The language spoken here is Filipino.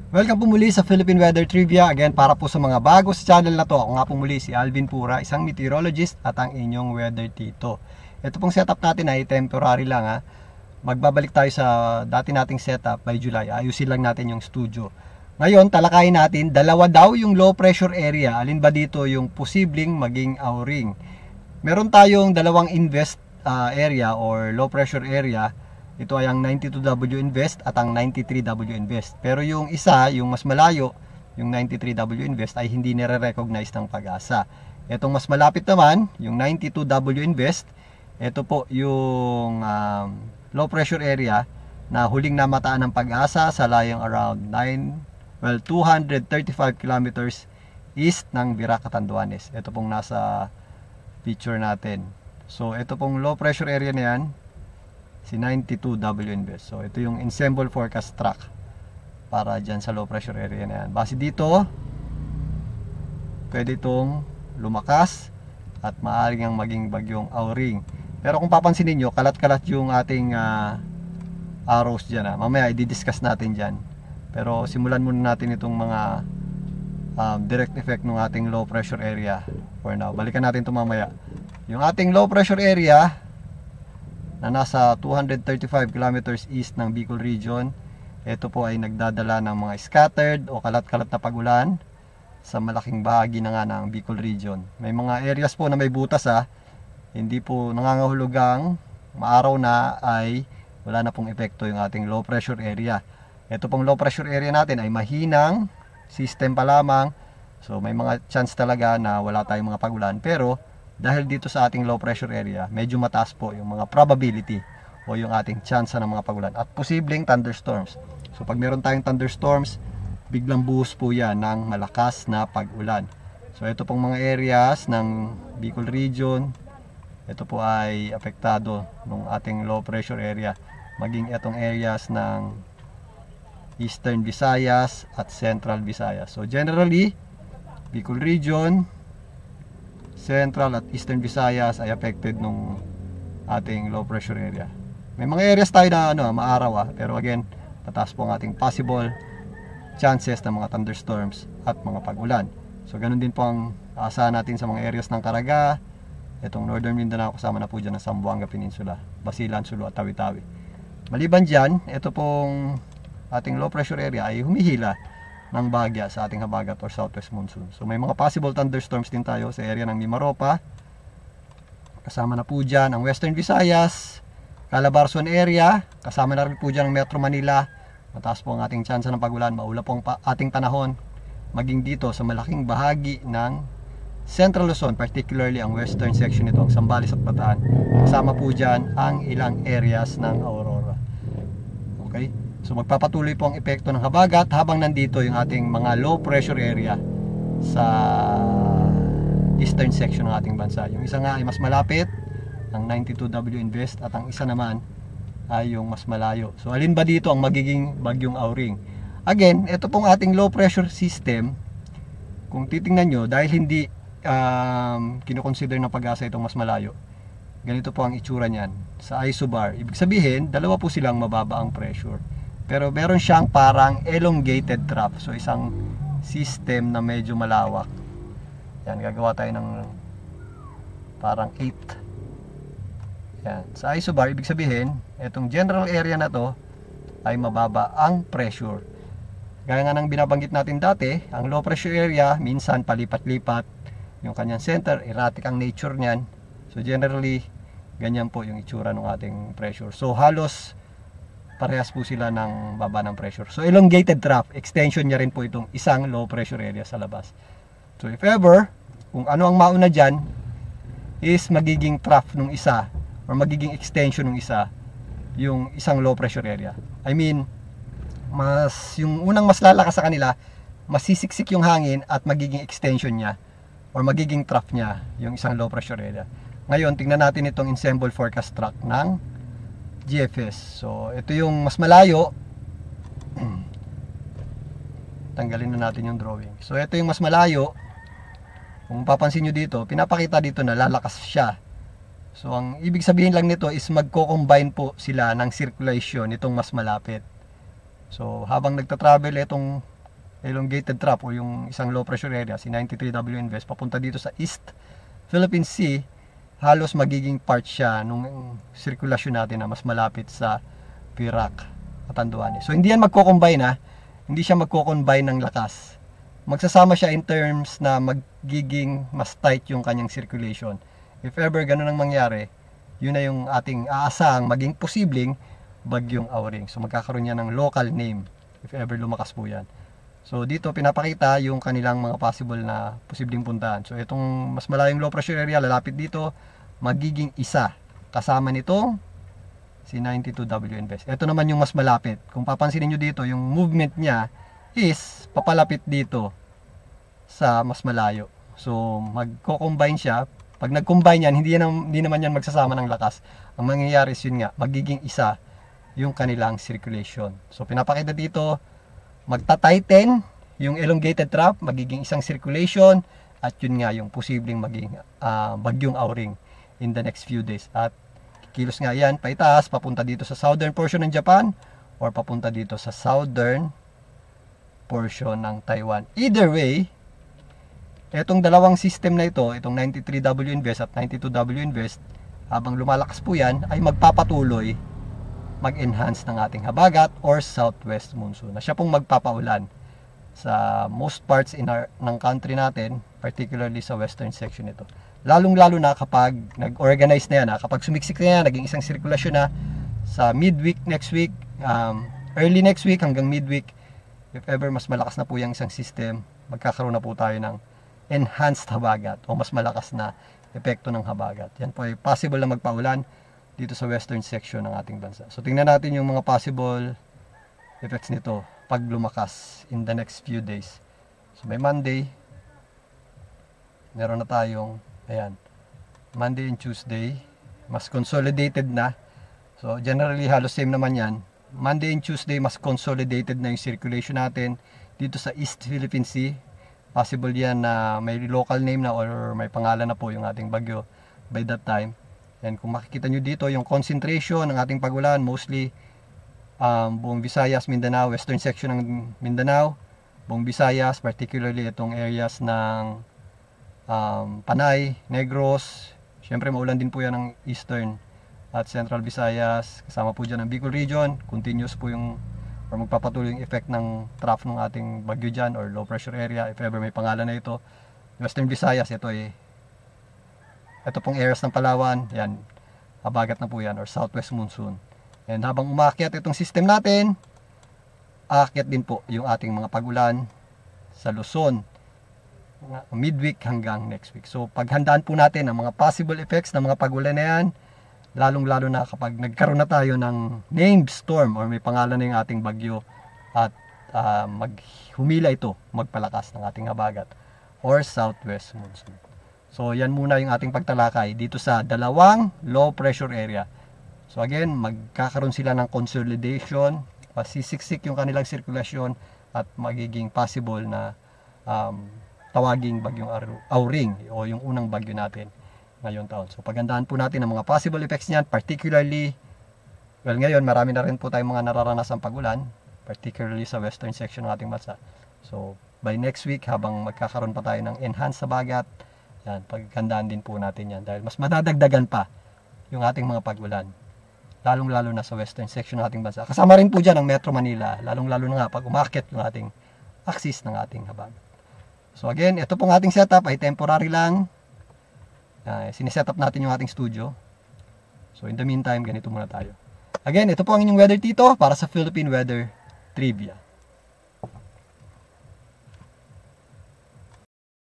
Welcome po muli sa Philippine Weather Trivia. Again, para po sa mga bago sa channel na to, ako nga po muli si Alvin Pura, isang meteorologist at ang inyong weather tito. Ito pong setup natin ay temporary lang ha. Magbabalik tayo sa dati nating setup by July. Ayusin lang natin yung studio. Ngayon, talakayin natin, dalawa daw yung low pressure area. Alin ba dito yung posibleng maging O-ring? Meron tayong dalawang invest area or low pressure area. Ito ay ang 92W invest at ang 93W invest. Pero yung isa, yung mas malayo, yung 93W invest ay hindi nire-recognize ng Pag-asa. Itong mas malapit naman, yung 92W invest, ito po yung low pressure area na huling namataan ng Pag-asa sa layong around 235 kilometers east ng Virac, Catanduanes. Ito pong nasa picture natin. So ito pong low pressure area na yan, si 92W invest. So ito yung ensemble forecast track para dyan sa low pressure area na yan. Base dito, pwede itong lumakas at maaaring ang maging bagyong O-ring. Pero kung papansinin nyo, kalat-kalat yung ating arrows dyan. Mamaya i-discuss natin dyan. Pero simulan muna natin itong mga direct effect ng ating low pressure area for now. Balikan natin ito mamaya. Yung ating low pressure area na nasa 235 kilometers east ng Bicol region, ito po ay nagdadala ng mga scattered o kalat-kalat na pagulan sa malaking bahagi na nga ng Bicol region. May mga areas po na may butas hindi po nangangahulugang maaraw na ay wala na pong epekto yung ating low pressure area. Ito pong low pressure area natin ay mahinang system pa lamang, so may mga chance talaga na wala tayong mga pagulan, pero dahil dito sa ating low pressure area, medyo mataas po yung mga probability o yung ating chance ng mga pagulan at posibleng thunderstorms. So pag meron tayong thunderstorms, biglang buhos po yan ng malakas na pag-ulan. So ito pong mga areas ng Bicol region, ito po ay apektado ng ating low pressure area. Maging itong areas ng Eastern Visayas at Central Visayas. So generally, Bicol region, Central at Eastern Visayas ay affected nung ating low pressure area. May mga areas tayo na maaraw pero again, mataas po ang ating possible chances ng mga thunderstorms at mga pag-ulan. So ganun din po ang aasahan natin sa mga areas ng Caraga, itong Northern Mindanao, kasama na po dyan ng Zamboanga Peninsula, Basilan, Sulu at Tawi-Tawi. Maliban dyan, ito pong ating low pressure area ay humihila ng bahagya sa ating habagat or southwest monsoon. So may mga possible thunderstorms din tayo sa area ng Mimaropa. Kasama na po dyan ang Western Visayas, Calabarzon area, kasama na rin po dyan ang Metro Manila. Mataas po ang ating tsansa ng pagulan, maula po ang ating panahon, maging dito sa malaking bahagi ng Central Luzon, particularly ang western section nito, ang Zambales at Bataan. Kasama po dyan ang ilang areas ng Aurora. Okay? So magpapatuloy po ang epekto ng habagat habang nandito yung ating mga low pressure area sa eastern section ng ating bansa. Yung isa nga ay mas malapit, ang 92W invest, at ang isa naman ay yung mas malayo. So alin ba dito ang magiging bagyong O-ring? Again, ito pong ating low pressure system, kung titingnan nyo, dahil hindi kinoconsider ng Pag-asa itong mas malayo, ganito po ang itsura niyan sa isobar. Ibig sabihin, dalawa po silang mababa ang pressure, pero meron siyang parang elongated trough. So isang system na medyo malawak. Yan, gagawa tayo ng parang 8. Yan, sa isobar, ibig sabihin, itong general area na to ay mababa ang pressure. Gaya nga ng binabanggit natin dati, ang low pressure area minsan palipat-lipat yung kanyang center, erratic ang nature niyan. So generally, ganyan po yung itsura ng ating pressure. So halos parehas po sila ng baba ng pressure. So elongated trough, extension niya rin po itong isang low pressure area sa labas. So if ever, kung ano ang mauna dyan is magiging trough nung isa or magiging extension nung isa, yung isang low pressure area. I mean, yung unang mas lalakas sa kanila, masisiksik yung hangin at magiging extension niya or magiging trough niya yung isang low pressure area. Ngayon, tingnan natin itong ensemble forecast track ng GFS. So ito yung mas malayo. Tanggalin na natin yung drawing. So ito yung mas malayo. Kung papansin nyo dito, pinapakita dito na lalakas siya. So ang ibig sabihin lang nito is magko-combine po sila ng circulation itong mas malapit. So habang nagta-travel itong elongated trough o yung isang low pressure area, si 93W West, papunta dito sa East Philippine Sea, halos magiging part siya nung sirkulasyon natin na mas malapit sa Perak at Anduane. So hindi yan magko-combine ha, hindi siya magko-combine ng lakas. Magsasama siya in terms na magiging mas tight yung kanyang circulation. If ever ganun ang mangyari, yun na yung ating aasahang maging posibleng bagyong Auring. So magkakaroon niya ng local name if ever lumakas po yan. So dito pinapakita yung kanilang mga possible na posibleng puntahan. So itong mas malayong low pressure area lalapit dito, magiging isa kasama nitong si 92W West. Ito naman yung mas malapit. Kung papansinin nyo dito, yung movement niya is papalapit dito sa mas malayo. So magko-combine siya. Pag nag-combine yan, hindi naman yan magsasama ng lakas. Ang mangyayari is yun nga, magiging isa yung kanilang circulation. So pinapakita dito, magta-tighten yung elongated trough, magiging isang circulation, at yun nga yung posibleng maging bagyong Auring in the next few days. At kilos nga yan paitaas, papunta dito sa southern portion ng Japan or papunta dito sa southern portion ng Taiwan. Either way, etong dalawang system na ito, itong 93W West at 92W West, habang lumalakas po yan, ay magpapatuloy mag-enhance ng ating habagat or southwest monsoon na siya pong magpapaulan sa most parts ng country natin, particularly sa western section ito. Lalong-lalo na kapag nag-organize na yan, kapag sumiksik na yan, naging isang sirkulasyon na sa midweek next week, early next week hanggang midweek, if ever mas malakas na po yung isang system, magkakaroon na po tayo ng enhanced habagat o mas malakas na epekto ng habagat. Yan po ay possible na magpaulan dito sa western section ng ating bansa. So tingnan natin yung mga possible effects nito pag lumakas in the next few days. So may Monday, meron na tayong ayan, Monday and Tuesday, mas consolidated na. So generally halos same naman yan. Monday and Tuesday mas consolidated na yung circulation natin dito sa East Philippine Sea. Possible yan na may local name na or may pangalan na po yung ating bagyo by that time. And kung makikita nyo dito, yung concentration ng ating pagulan, mostly buong Visayas, Mindanao, western section ng Mindanao, buong Visayas, particularly itong areas ng Panay, Negros, syempre maulan din po yan ng eastern at central Visayas, kasama po dyan ang Bicol region, continuous po yung or magpapatuloy yung effect ng trough ng ating bagyo dyan or low pressure area, if ever may pangalan na ito. Western Visayas, ito pong areas ng Palawan, yan, habagat na po yan, or southwest monsoon. And habang umakyat itong system natin, aakyat din po yung ating mga pagulan sa Luzon, midweek hanggang next week. So paghandaan po natin ang mga possible effects ng mga pagulan na yan, lalong-lalo na kapag nagkaroon na tayo ng named storm or may pangalan na yung ating bagyo at humila ito, magpalakas ng ating habagat or southwest monsoon. So yan muna yung ating pagtalakay dito sa dalawang low pressure area. So again, magkakaroon sila ng consolidation, sisiksik yung kanilang sirkulasyon at magiging possible na tawaging bagyong Auring o yung unang bagyo natin ngayong taon. So paghandaan po natin ang mga possible effects niyan, particularly, well ngayon marami na rin po tayong mga nararanasang pagulan, particularly sa western section ng ating bansa. So by next week, habang magkakaroon pa tayo ng enhanced habagat, yan, paghandaan din po natin yan dahil mas madadagdagan pa yung ating mga pagulan, lalong-lalo na sa western section ng ating bansa. Kasama rin po dyan ang Metro Manila, lalong-lalo na nga pag umakyat yung ating axis ng ating habagat. So again, ito pong ating setup ay temporary lang. Siniset up natin yung ating studio. So in the meantime, ganito muna tayo. Again, ito po ang inyong weather tito para sa Philippine Weather Trivia.